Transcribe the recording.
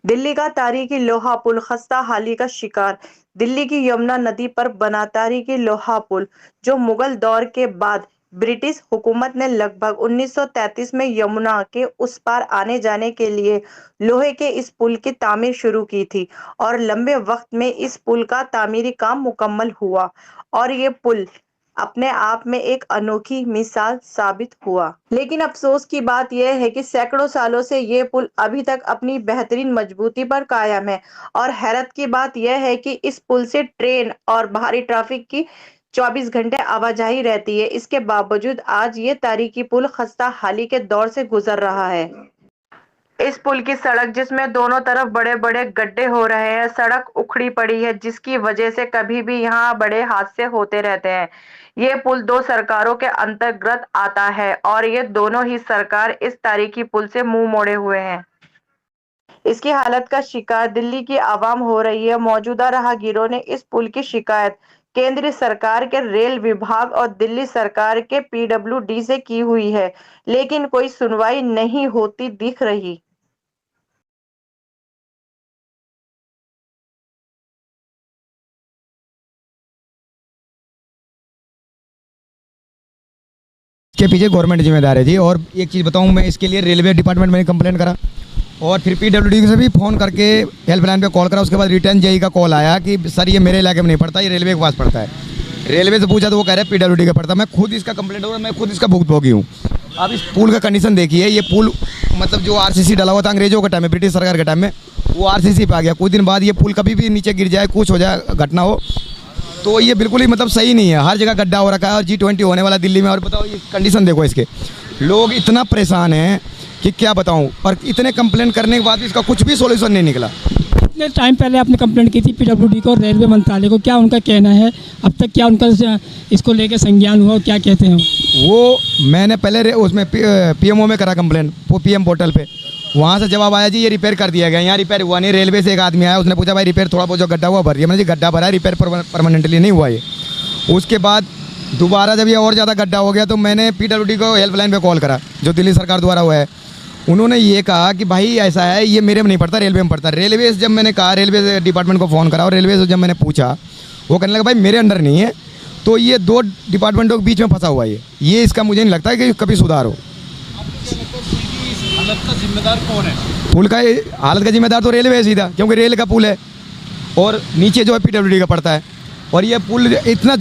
दिल्ली का तारीखी लोहा पुल खस्ता हाली का शिकार। दिल्ली की यमुना नदी पर बना तारीखी लोहा पुल, जो मुगल दौर के बाद ब्रिटिश हुकूमत ने लगभग 1933 में यमुना के उस पार आने जाने के लिए लोहे के इस पुल की तामीर शुरू की थी और लंबे वक्त में इस पुल का तामीरी काम मुकम्मल हुआ और ये पुल अपने आप में एक अनोखी मिसाल साबित हुआ। लेकिन अफसोस की बात यह है कि सैकड़ों सालों से ये पुल अभी तक अपनी बेहतरीन मजबूती पर कायम है और हैरत की बात यह है कि इस पुल से ट्रेन और भारी ट्रैफिक की 24 घंटे आवाजाही रहती है। इसके बावजूद आज ये तारीखी पुल खस्ता हाली के दौर से गुजर रहा है। इस पुल की सड़क, जिसमें दोनों तरफ बड़े-बड़े गड्ढे हो रहे हैं, सड़क उखड़ी पड़ी है, जिसकी वजह से कभी भी यहाँ बड़े हादसे होते रहते हैं। ये पुल दो सरकारों के अंतर्गत आता है और ये दोनों ही सरकार इस तारीखी पुल से मुंह मोड़े हुए हैं। इसकी हालत का शिकार दिल्ली की आवाम हो रही है। मौजूदा राहगीरों ने इस पुल की शिकायत केंद्र सरकार के रेल विभाग और दिल्ली सरकार के पीडब्ल्यूडी से की हुई है, लेकिन कोई सुनवाई नहीं होती दिख रही। के पीछे गवर्नमेंट जिम्मेदार है जी। और एक चीज़ बताऊं, मैं इसके लिए रेलवे डिपार्टमेंट में कंप्लेंट करा और फिर पीडब्ल्यूडी से भी फ़ोन करके हेल्पलाइन पे कॉल करा। उसके बाद रिटर्न जेई का कॉल आया कि सर ये मेरे इलाके में नहीं पड़ता, ये रेलवे के पास पड़ता है। रेलवे से पूछा तो वो कह रहे हैं पीडब्ल्यूडी का पड़ता है। मैं खुद इसका कंप्लेंट हो रहा, मैं खुद इसका भुगतभोगी हूँ। अब इस पुल का कंडीशन देखिए, ये पुल मतलब जो आरसीसी डला हुआ था अंग्रेजों के टाइम में, ब्रिटिश सरकार के टाइम में, वो आरसीसी पे आ गया। कुछ दिन बाद ये पुल कभी भी नीचे गिर जाए, कुछ हो जाए, घटना हो, तो ये बिल्कुल ही मतलब सही नहीं है। हर जगह गड्ढा हो रखा है और G20 होने वाला दिल्ली में। और बताओ ये कंडीशन देखो इसके, लोग इतना परेशान हैं कि क्या बताऊं। और इतने कंप्लेंट करने के बाद भी इसका कुछ भी सॉल्यूशन नहीं निकला। कितने टाइम पहले आपने कंप्लेंट की थी पीडब्ल्यूडी को, रेलवे मंत्रालय को, क्या उनका कहना है अब तक? क्या उनका इसको लेके संज्ञान हुआ, क्या कहते हैं वो मैंने पहले उसमें पीएमओ में करा कंप्लेंट, वो पीएम पोर्टल पे। वहाँ से जवाब आया जी ये रिपेयर कर दिया गया। यहाँ रिपेयर हुआ नहीं। रेलवे से एक आदमी आया, उसने पूछा भाई रिपेयर थोड़ा बहुत जो गड्ढा हुआ भर दिया। मैंने जी गड्ढा भरा है, रिपेयर परमानेंटली नहीं हुआ ये। उसके बाद दोबारा जब ये और ज़्यादा गड्ढा हो गया तो मैंने पीडब्ल्यूडी को हेल्पलाइन पे कॉल करा, जो दिल्ली सरकार द्वारा हुआ है। उन्होंने ये कहा कि भाई ऐसा है, ये मेरे में नहीं पड़ता, रेलवे में पड़ता। रेलवे से जब मैंने कहा, रेलवे डिपार्टमेंट को फ़ोन करा और रेलवे से जब मैंने पूछा, वो कहने लगा भाई मेरे अंडर नहीं है। तो ये दो डिपार्टमेंटों के बीच में फंसा हुआ है ये इसका मुझे नहीं लगता है कि कभी सुधार हो। हालत का जिम्मेदार कौन है? पुल का हालत का जिम्मेदार तो रेलवे है सीधा, क्योंकि रेल का पुल है और नीचे जो है पीडब्ल्यूडी का पड़ता है। और ये पुल इतना